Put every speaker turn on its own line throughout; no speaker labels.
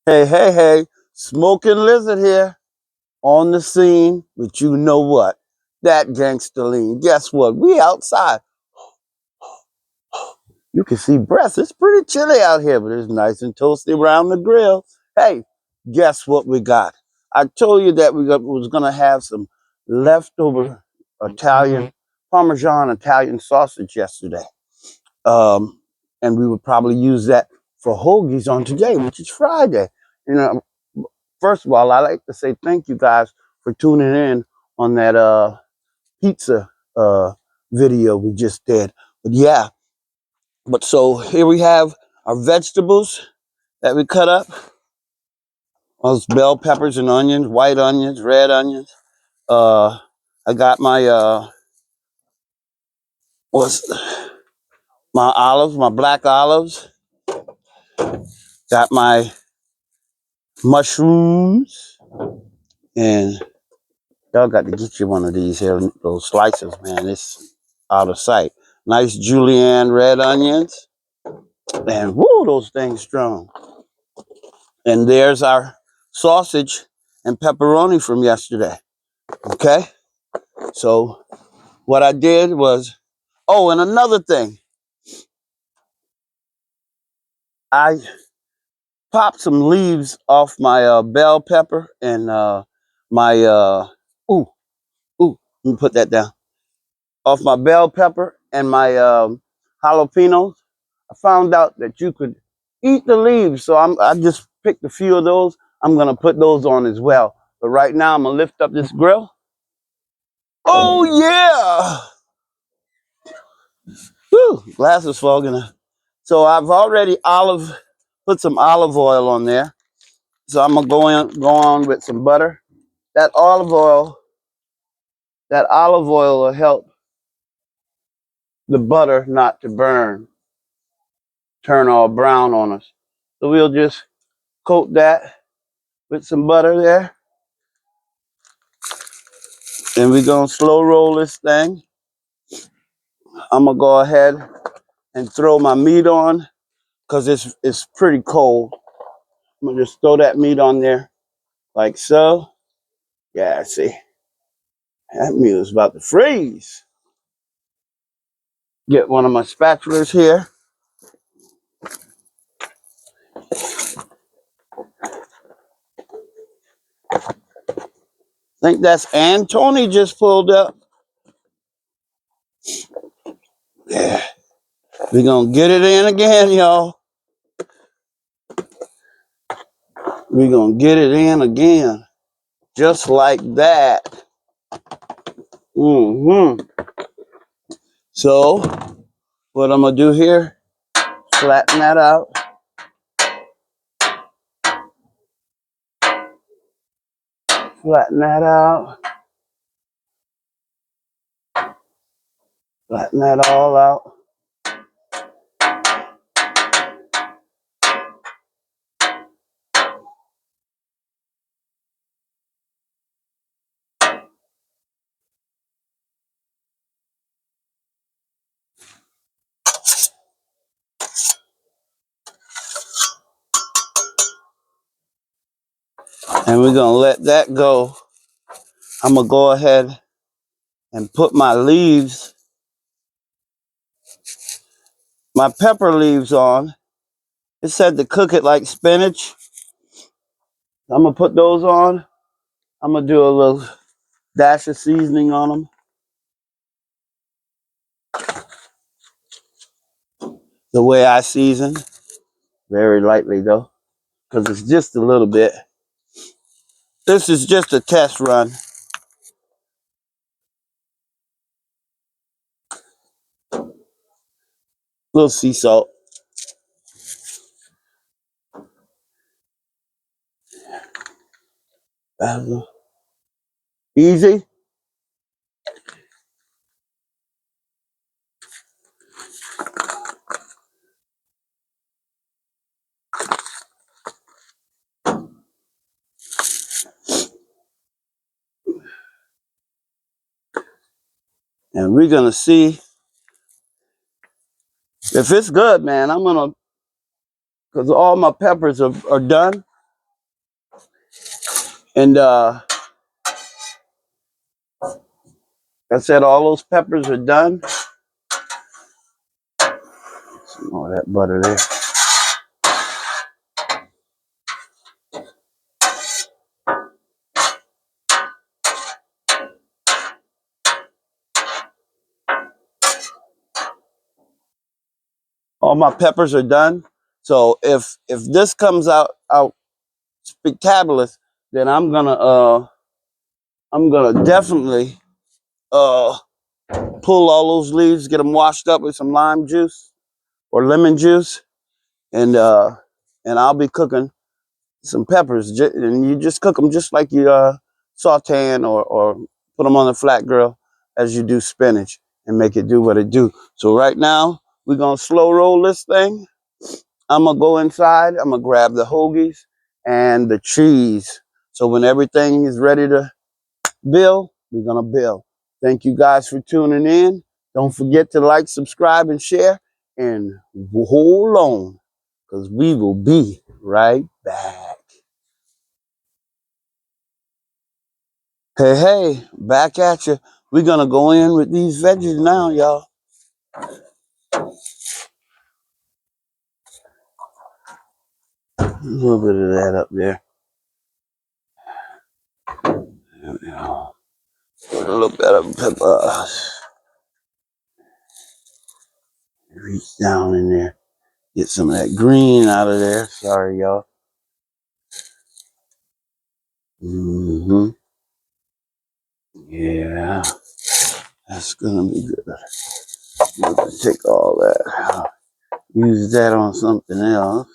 Hey, hey, hey, Smoking Lizzard here on the scene, but you know what? That gangster lean. Guess what? We outside. You can see breath. It's pretty chilly out here, but it's nice and toasty around the grill. Hey, guess what we got? I told you that was going to have some leftover Italian, Parmesan Italian sausage yesterday. Um, and we would probably use that for hoagies on today, which is Friday. You know, first of all, I like to say thank you guys for tuning in on that pizza uh, video we just did. But yeah, but so here we have our vegetables that we cut up. Those bell peppers and onions, white onions, red onions. Uh, I got my what's my olives, my black olives. Got my mushrooms, and y'all got to get you one of these here, those slices, man. It's out of sight. Nice julienne red onions. And woo, those things strong. And there's our sausage and pepperoni from yesterday. Okay? So what I did was, oh, and another thing. I popped some leaves off my bell pepper and my, ooh, ooh, let me put that down. Off my bell pepper and my jalapenos. I found out that you could eat the leaves, so I just picked a few of those. I'm gonna put those on as well. But right now, I'm gonna lift up this grill. Oh yeah! Whew, glass is fogging up. So I've already put some olive oil on there. So I'm gonna go on with some butter. That olive oil, that olive oil will help the butter not to turn all brown on us. So we'll just coat that with some butter there. And we're gonna slow roll this thing. I'm gonna go ahead and throw my meat on because it's pretty cold. I'm gonna just throw that meat on there like so. Yeah, see, that meat is about to freeze. Get one of my spatulas here. I think that's Tony just pulled up. Yeah, we're gonna get it in again, y'all. We're gonna get it in again, just like that. So, what I'm gonna do here, flatten that out. Flatten that out. Flatten that all out. And we're gonna let that go. I'm gonna go ahead and put my leaves, my pepper leaves on. It said to cook it like spinach. I'm gonna put those on. I'm gonna do a little dash of seasoning on them. The way I season, very lightly though, because it's just a little bit. This is just a test run. Little sea salt. Easy. And we're gonna see if it's good, man. I'm gonna, because all my peppers are done. And I said all those peppers are done. Some more of that butter there. All my peppers are done. So if this comes out spectacular, then I'm gonna definitely uh pull all those leaves, get them washed up with some lime juice or lemon juice, and I'll be cooking some peppers, and you just cook them just like you sauteing or put them on the flat grill as you do spinach and make it do what it do. So right now we're gonna slow roll this thing. I'm gonna go inside. I'm gonna grab the hoagies and the cheese. So when everything is ready to build, we're gonna build. Thank you guys for tuning in. Don't forget to like, subscribe, and share. And hold on, because we will be right back. Hey, hey, back at you. We're gonna go in with these veggies now, y'all. A little bit of that up there. Put a little bit of pepper. Reach down in there. Get some of that green out of there. Sorry, y'all. Mm-hmm. Yeah, that's gonna be good. I'm gonna take all that out. Use that on something else.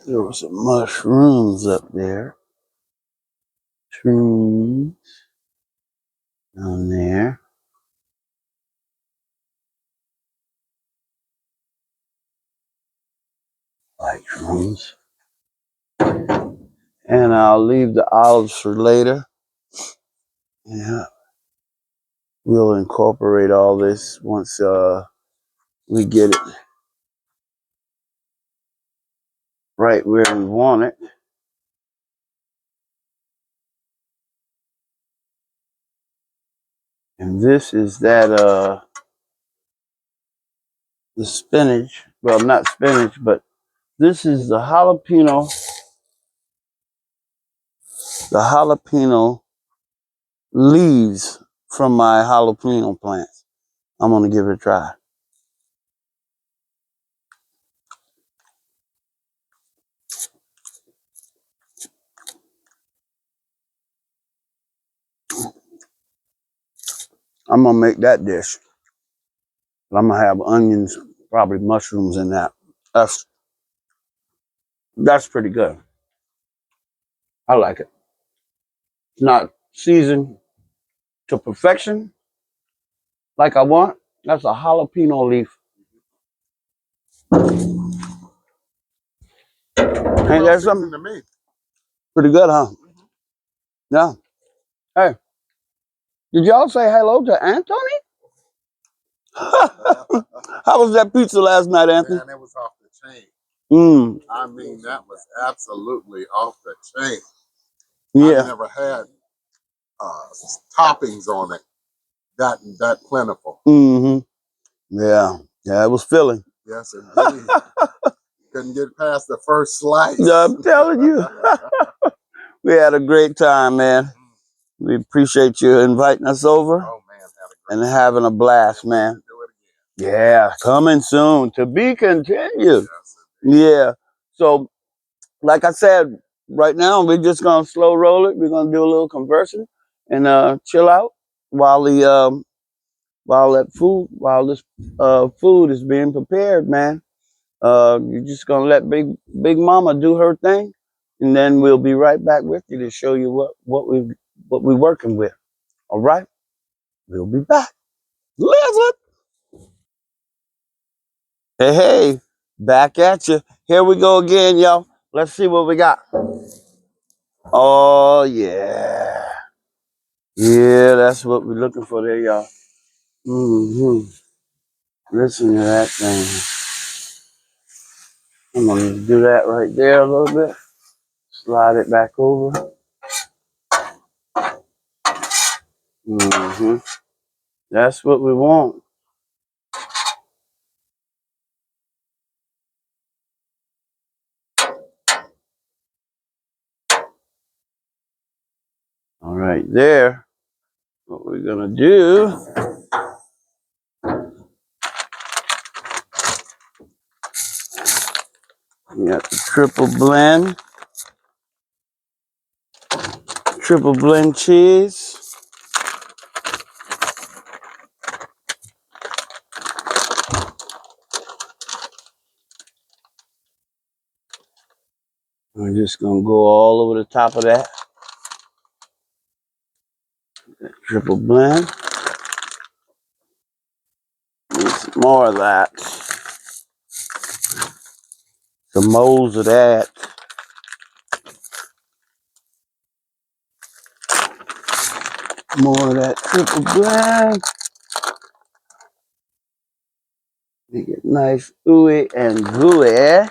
There were some mushrooms up there. Shrooms down there. Like shrooms. And I'll leave the olives for later. Yeah. We'll incorporate all this once we get it right where we want it. And this is that the spinach. Well, not spinach, but this is the jalapeno leaves from my jalapeno plants. I'm gonna give it a try. I'm gonna make that dish. But I'm gonna have onions, probably mushrooms in that. That's pretty good. I like it. It's not seasoned to perfection like I want. That's a jalapeno leaf. Ain't that something?
To me.
Pretty good, huh? Yeah. Hey, did y'all say hello to Anthony? How was that pizza last night, Anthony?
Man, it was off the chain.
Mm.
I mean, that was absolutely off the chain.
Yeah.
I've never had toppings on it that plentiful.
Mm-hmm. Yeah. Yeah, it was filling.
Yes, indeed. Couldn't get past the first slice.
Yeah, I'm telling you. We had a great time, man. We appreciate you inviting us over
Oh man, had a great
and
time.
having a blast, man.
Do it again.
Yeah, coming soon. To be continued.
Yes,
Yeah. So, like I said, right now we're just gonna slow roll it. We're gonna do a little conversing and chill out while while this food is being prepared, man. You're just gonna let Big Mama do her thing, and then we'll be right back with you to show you what we're working with. All right, we'll be back. Lizzard. Hey, hey, back at you. Here we go again, y'all. Let's see what we got. Oh yeah, yeah, that's what we're looking for there, y'all. Mm-hmm. Listen to that thing. I'm gonna do that right there a little bit. Slide it back over. That's what we want. All right, there. What we're gonna do, we got the triple blend cheese. We're just gonna go all over the top of that. Triple blend. Need some more of that. Some molds of that. More of that triple blend. Make it nice, ooey and gooey.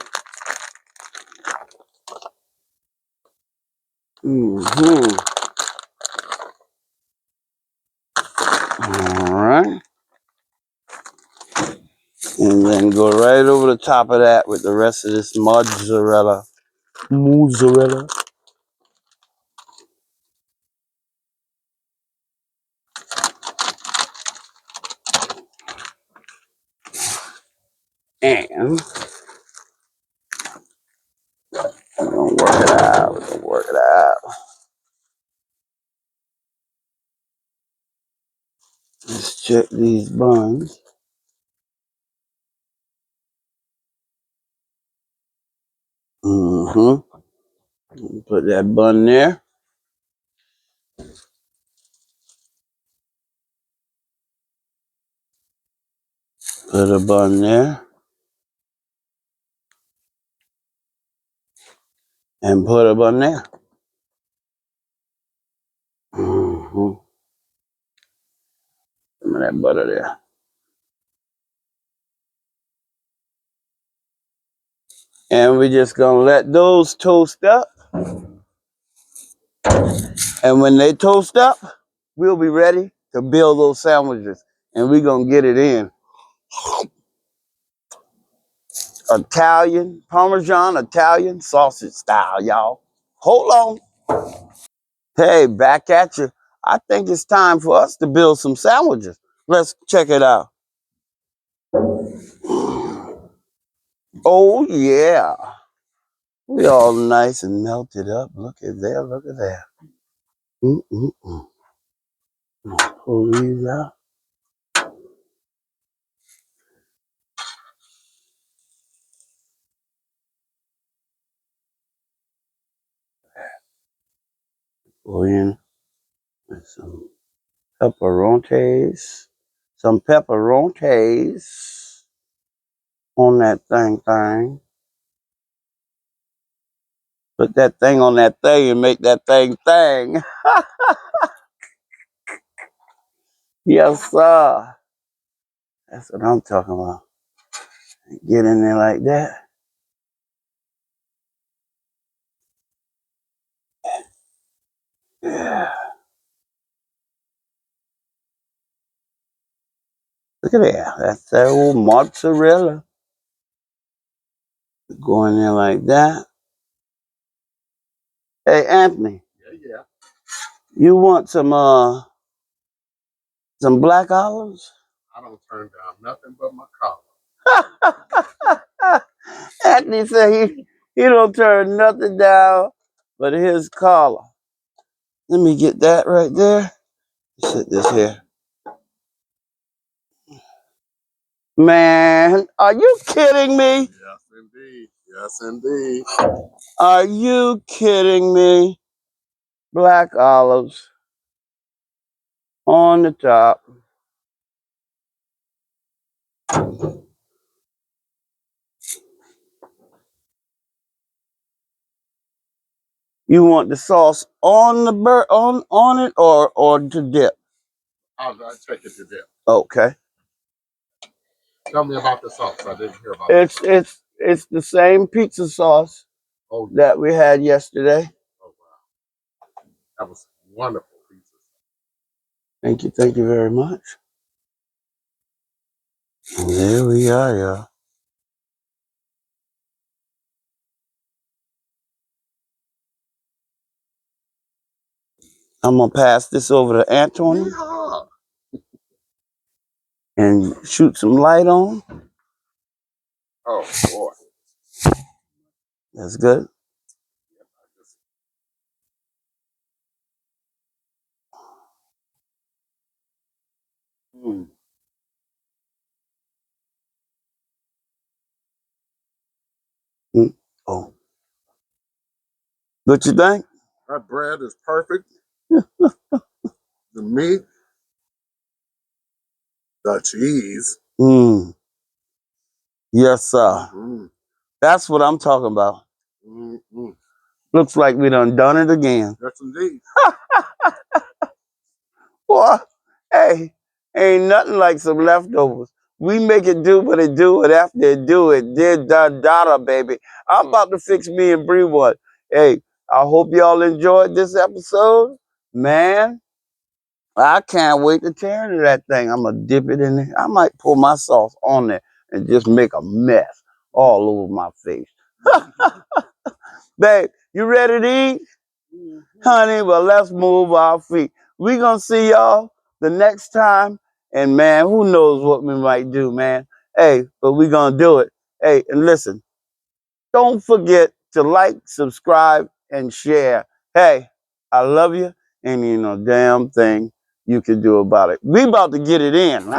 All right. And then go right over the top of that with the rest of this mozzarella. Mozzarella. And we're gonna work it out. We're gonna work it out. Let's check these buns. Put that bun there. Put a bun there. And put a bun there. Some of that butter there. And we're just gonna let those toast up. And when they toast up, we'll be ready to build those sandwiches. And we're gonna get it in. Parmesan Italian sausage style, y'all. Hold on. Hey, back at you. I think it's time for us to build some sandwiches. Let's check it out. Oh, yeah. We all nice and melted up. Look at there, look at there. Pull these out. Go in with some pepperonci's. Some pepperonci's on that thing. Put that thing on that thing and make that thing. Yes, sir. That's what I'm talking about. Get in there like that. Yeah. Look at that. That's that old mozzarella. Go in there like that. Hey, Anthony.
Yeah.
You want some black olives?
I don't turn down nothing but my collar.
Anthony said he don't turn nothing down but his collar. Let me get that right there. Sit this here. Man, are you kidding me?
Yes, indeed. Yes, indeed.
Are you kidding me? Black olives on the top. You want the sauce on the on it or to dip?
I'll take it to dip.
Okay.
Tell me about the sauce. I didn't hear about
It's
it.
It's the same pizza sauce
Oh,
that we had yesterday.
oh wow. That was wonderful pizza.
Thank you very much. And there we are, y'all. I'm gonna pass this over to Anthony
Yeehaw.
and shoot some light on.
Oh boy.
That's good.
Mm.
Mm. Oh, what you think?
That bread is perfect. The meat, the cheese.
Mm. Yes, sir.
Mm-hmm.
That's what I'm talking about.
Mm-hmm.
Looks like we done it again.
Yes, indeed.
Boy, hey, ain't nothing like some leftovers. We make it do what it do, and after it do, it did da baby. I'm about to fix me and Bree one. Hey, I hope y'all enjoyed this episode. Man, I can't wait to tear into that thing. I'm gonna dip it in there. I might pour my sauce on there and just make a mess all over my face. Babe, you ready to eat?
Mhm.
Honey, well, let's move our feet. We gonna see y'all the next time. And man, who knows what we might do, man. Hey, but we gonna do it. Hey, and listen, don't forget to like, subscribe, and share. Hey, I love you. Ain't even no damn thing you can do about it. We about to get it in.